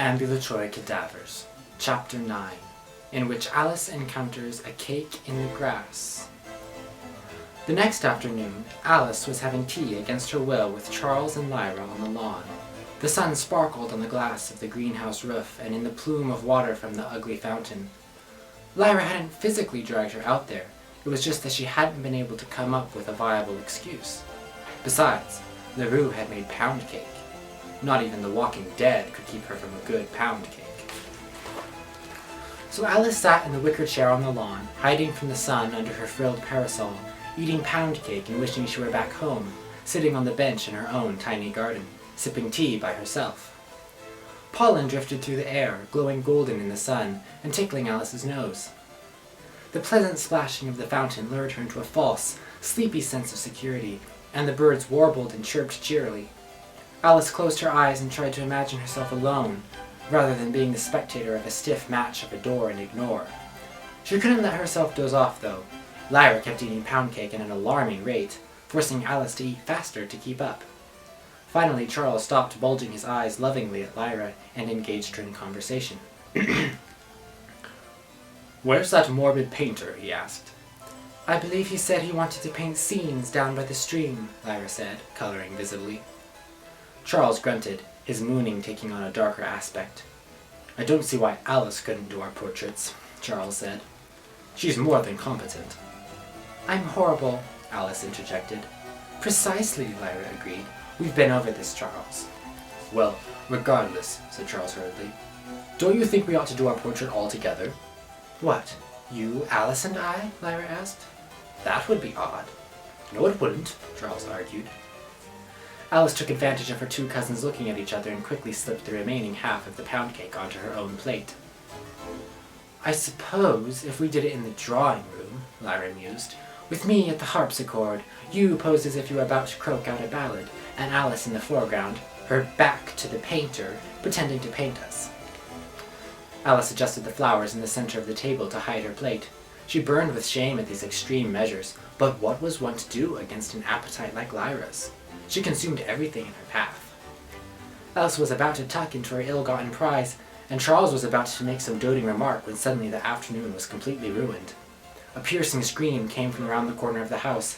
Ambulatory Cadavers, Chapter 9, in which Alice encounters a cake in the grass. The next afternoon, Alice was having tea against her will with Charles and Lyra on the lawn. The sun sparkled on the glass of the greenhouse roof and in the plume of water from the ugly fountain. Lyra hadn't physically dragged her out there. It was just that she hadn't been able to come up with a viable excuse. Besides, LaRue had made pound cake. Not even the Walking Dead could keep her from a good pound cake. So Alice sat in the wicker chair on the lawn, hiding from the sun under her frilled parasol, eating pound cake and wishing she were back home, sitting on the bench in her own tiny garden, sipping tea by herself. Pollen drifted through the air, glowing golden in the sun, and tickling Alice's nose. The pleasant splashing of the fountain lured her into a false, sleepy sense of security, and the birds warbled and chirped cheerily. Alice closed her eyes and tried to imagine herself alone, rather than being the spectator of a stiff match of adore and ignore. She couldn't let herself doze off, though. Lyra kept eating pound cake at an alarming rate, forcing Alice to eat faster to keep up. Finally, Charles stopped bulging his eyes lovingly at Lyra and engaged her in conversation. "Where's that morbid painter?" he asked. "I believe he said he wanted to paint scenes down by the stream," Lyra said, coloring visibly. Charles grunted, his mooning taking on a darker aspect. "I don't see why Alice couldn't do our portraits," Charles said. "She's more than competent." "I'm horrible," Alice interjected. "Precisely," Lyra agreed. "We've been over this, Charles." "Well, regardless," said Charles hurriedly, "don't you think we ought to do our portrait all together?" "What, you, Alice, and I?" Lyra asked. "That would be odd." "No, it wouldn't," Charles argued. Alice took advantage of her two cousins looking at each other and quickly slipped the remaining half of the pound cake onto her own plate. "I suppose if we did it in the drawing room," Lyra mused, "with me at the harpsichord, you posed as if you were about to croak out a ballad, and Alice in the foreground, her back to the painter, pretending to paint us." Alice adjusted the flowers in the center of the table to hide her plate. She burned with shame at these extreme measures, but what was one to do against an appetite like Lyra's? She consumed everything in her path. Alice was about to tuck into her ill-gotten prize, and Charles was about to make some doting remark when suddenly the afternoon was completely ruined. A piercing scream came from around the corner of the house.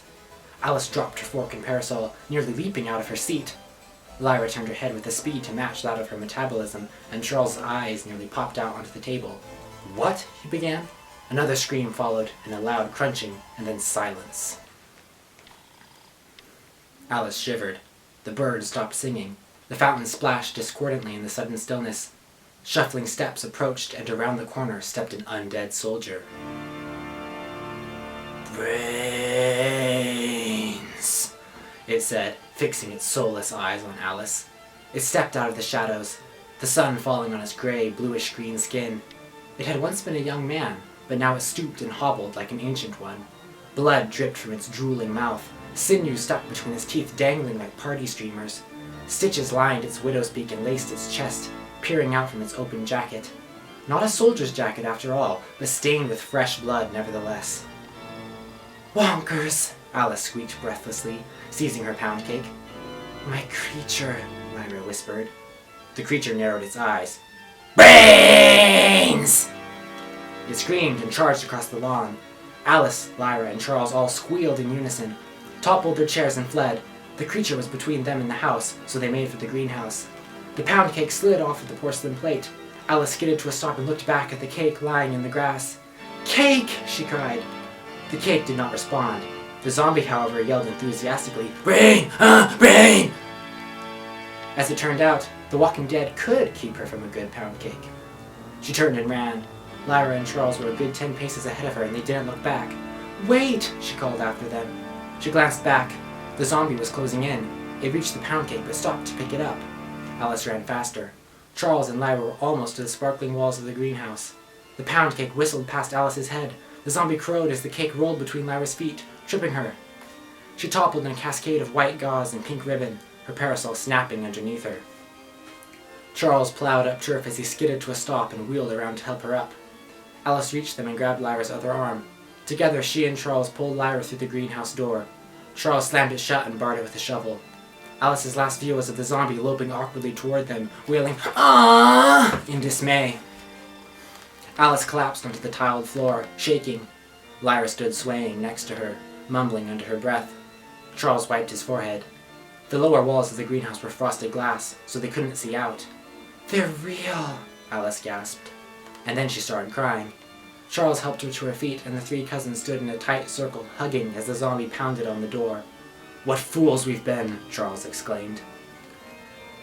Alice dropped her fork and parasol, nearly leaping out of her seat. Lyra turned her head with a speed to match that of her metabolism, and Charles's eyes nearly popped out onto the table. "What?" he began. Another scream followed, and a loud crunching, and then silence. Alice shivered. The birds stopped singing. The fountain splashed discordantly in the sudden stillness. Shuffling steps approached, and around the corner stepped an undead soldier. "Brains," it said, fixing its soulless eyes on Alice. It stepped out of the shadows, the sun falling on its gray, bluish-green skin. It had once been a young man, but now it stooped and hobbled like an ancient one. Blood dripped from its drooling mouth, sinew stuck between its teeth dangling like party streamers. Stitches lined its widow's peak and laced its chest, peering out from its open jacket. Not a soldier's jacket after all, but stained with fresh blood nevertheless. "Wonkers!" Alice squeaked breathlessly, seizing her pound cake. "My creature," Lyra whispered. The creature narrowed its eyes. "Brains!" It screamed and charged across the lawn. Alice, Lyra, and Charles all squealed in unison, toppled their chairs and fled. The creature was between them and the house, so they made for the greenhouse. The pound cake slid off of the porcelain plate. Alice skidded to a stop and looked back at the cake lying in the grass. "Cake!" she cried. The cake did not respond. The zombie, however, yelled enthusiastically, "Brain! Brain!" As it turned out, the Walking Dead could keep her from a good pound cake. She turned and ran. Lyra and Charles were a good 10 paces ahead of her, and they didn't look back. "Wait!" she called after them. She glanced back. The zombie was closing in. It reached the pound cake, but stopped to pick it up. Alice ran faster. Charles and Lyra were almost to the sparkling walls of the greenhouse. The pound cake whistled past Alice's head. The zombie crowed as the cake rolled between Lyra's feet, tripping her. She toppled in a cascade of white gauze and pink ribbon, her parasol snapping underneath her. Charles plowed up turf as he skidded to a stop and wheeled around to help her up. Alice reached them and grabbed Lyra's other arm. Together, she and Charles pulled Lyra through the greenhouse door. Charles slammed it shut and barred it with a shovel. Alice's last view was of the zombie loping awkwardly toward them, wailing, "Ah!" in dismay. Alice collapsed onto the tiled floor, shaking. Lyra stood swaying next to her, mumbling under her breath. Charles wiped his forehead. The lower walls of the greenhouse were frosted glass, so they couldn't see out. "They're real," Alice gasped. And then she started crying. Charles helped her to her feet, and the three cousins stood in a tight circle, hugging as the zombie pounded on the door. "What fools we've been," Charles exclaimed.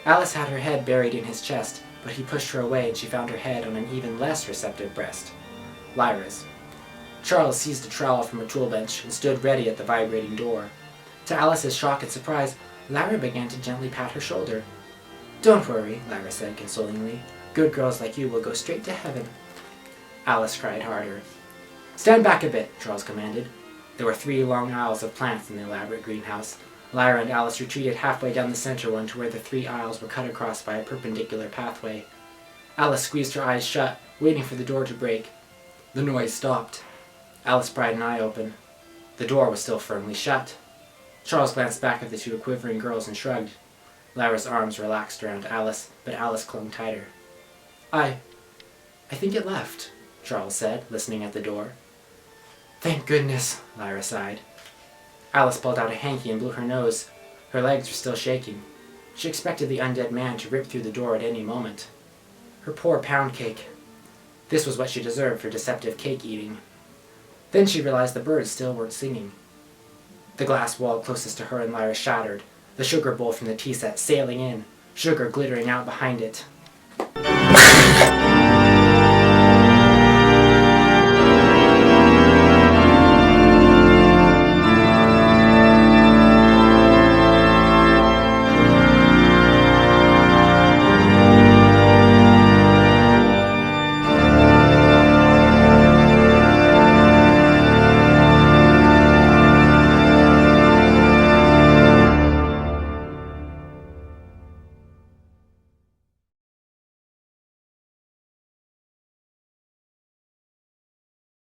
Alice had her head buried in his chest, but he pushed her away and she found her head on an even less receptive breast. Lyra's. Charles seized a trowel from a tool bench and stood ready at the vibrating door. To Alice's shock and surprise, Lyra began to gently pat her shoulder. "Don't worry," Lyra said consolingly. "Good girls like you will go straight to heaven." Alice cried harder. "Stand back a bit," Charles commanded. There were 3 long aisles of plants in the elaborate greenhouse. Lyra and Alice retreated halfway down the center one to where the 3 aisles were cut across by a perpendicular pathway. Alice squeezed her eyes shut, waiting for the door to break. The noise stopped. Alice pried an eye open. The door was still firmly shut. Charles glanced back at the 2 quivering girls and shrugged. Lyra's arms relaxed around Alice, but Alice clung tighter. I think it left," Charles said, listening at the door. "Thank goodness," Lyra sighed. Alice pulled out a hanky and blew her nose. Her legs were still shaking. She expected the undead man to rip through the door at any moment. Her poor pound cake. This was what she deserved for deceptive cake eating. Then she realized the birds still weren't singing. The glass wall closest to her and Lyra shattered, the sugar bowl from the tea set sailing in, sugar glittering out behind it.